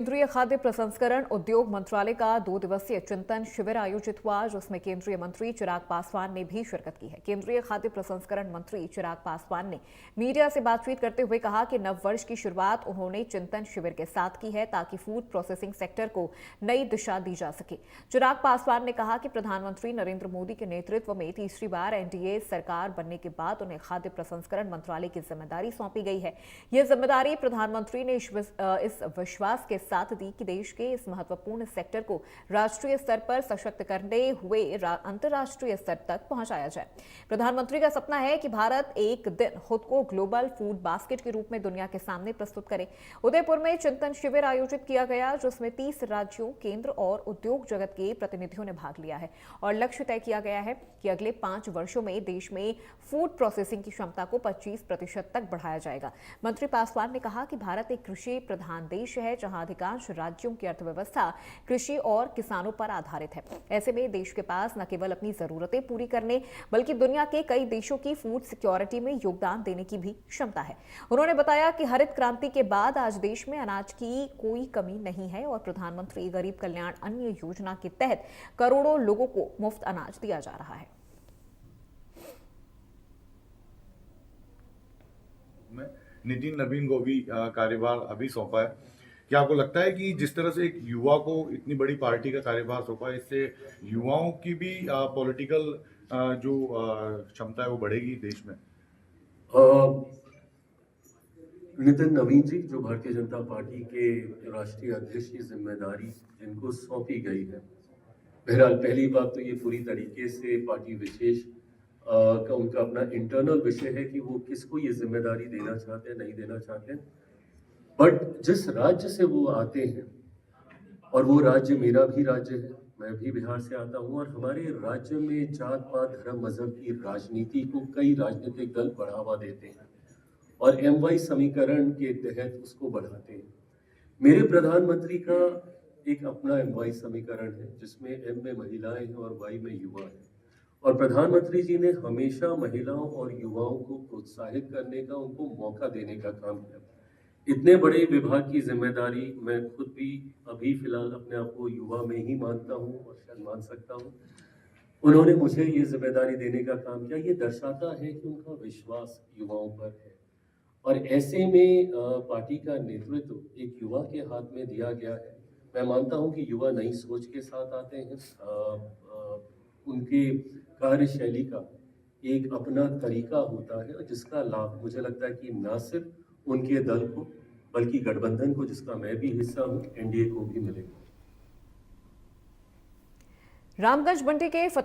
केंद्रीय खाद्य प्रसंस्करण उद्योग मंत्रालय का 2 दिवसीय चिंतन शिविर आयोजित हुआ, जिसमें केंद्रीय मंत्री चिराग पासवान ने भी शिरकत की है। केंद्रीय खाद्य प्रसंस्करण मंत्री चिराग पासवान ने मीडिया से बातचीत करते हुए कहा कि नव वर्ष की शुरुआत उन्होंने चिंतन शिविर के साथ की है ताकि फूड प्रोसेसिंग सेक्टर को नई दिशा दी जा सके। चिराग पासवान ने कहा कि प्रधानमंत्री नरेंद्र मोदी के नेतृत्व में तीसरी बार एनडीए सरकार बनने के बाद उन्हें खाद्य प्रसंस्करण मंत्रालय की जिम्मेदारी सौंपी गई है। यह जिम्मेदारी प्रधानमंत्री ने इस विश्वास के साथ दी कि देश के इस महत्वपूर्ण सेक्टर को राष्ट्रीय स्तर पर सशक्त करते हुए अंतर्राष्ट्रीय स्तर तक पहुंचाया जाए। प्रधानमंत्री का सपना है कि भारत एक दिन खुद को ग्लोबल फूड बास्केट के रूप में दुनिया के सामने प्रस्तुत करे। उदयपुर में चिंतन शिविर आयोजित किया गया, जिसमें 30 राज्यों, केंद्र और उद्योग जगत के प्रतिनिधियों ने भाग लिया है और लक्ष्य तय किया गया है कि अगले 5 वर्षों में देश में फूड प्रोसेसिंग की क्षमता को 25% तक बढ़ाया जाएगा। मंत्री पासवान ने कहा कि भारत एक कृषि प्रधान देश है, जहां अधिकांश राज्यों की अर्थव्यवस्था कृषि और किसानों पर आधारित है। ऐसे में देश के पास न केवल अपनी जरूरतें पूरी करने बल्कि दुनिया के कई देशों की फूड सिक्योरिटी में योगदान देने की भी क्षमता है। उन्होंने बताया कि हरित क्रांति के बाद आज देश में अनाज की कोई कमी नहीं है और प्रधानमंत्री गरीब कल्याण अन्न योजना के तहत करोड़ों लोगों को मुफ्त अनाज दिया जा रहा है। नितिन नवीन को भी कार्यभार अभी सौंपा है। क्या आपको लगता है कि जिस तरह से एक युवा को इतनी बड़ी पार्टी का कार्यभार सौंपा है, इससे युवाओं की भी पॉलिटिकल जो क्षमता है वो बढ़ेगी देश में? नितिन नवीन जी, जो भारतीय जनता पार्टी के राष्ट्रीय अध्यक्ष की जिम्मेदारी जिनको सौंपी गई है, बहरहाल पहली बात तो ये पूरी तरीके से पार्टी विशेष का उनका अपना इंटरनल विषय है कि वो किसको ये जिम्मेदारी देना चाहते हैं, नहीं देना चाहते हैं। बट जिस राज्य से वो आते हैं, और वो राज्य मेरा भी राज्य है, मैं भी बिहार से आता हूँ, और हमारे राज्य में जात पात धर्म मजहब की राजनीति को कई राजनीतिक दल बढ़ावा देते हैं और MY समीकरण के तहत उसको बढ़ाते हैं। मेरे प्रधानमंत्री का एक अपना MY समीकरण है, जिसमें M में महिलाएं हैं और Y में युवा है, और प्रधानमंत्री जी ने हमेशा महिलाओं और युवाओं को प्रोत्साहित करने का, उनको मौका देने का काम किया। इतने बड़े विभाग की जिम्मेदारी मैं खुद भी अभी फिलहाल अपने आप को युवा में ही मानता हूँ और शायद मान सकता हूँ। उन्होंने मुझे ये जिम्मेदारी देने का काम किया। ये दर्शाता है कि उनका विश्वास युवाओं पर है, और ऐसे में पार्टी का नेतृत्व एक युवा के हाथ में दिया गया है। मैं मानता हूं कि युवा नई सोच के साथ आते हैं। उनके कार्यशैली का एक अपना तरीका होता है, जिसका लाभ मुझे लगता है कि न सिर्फ उनके दल को बल्कि गठबंधन को, जिसका मैं भी हिस्सा हूं, NDA को भी मिलेगा। रामगंज मंडी के फतेह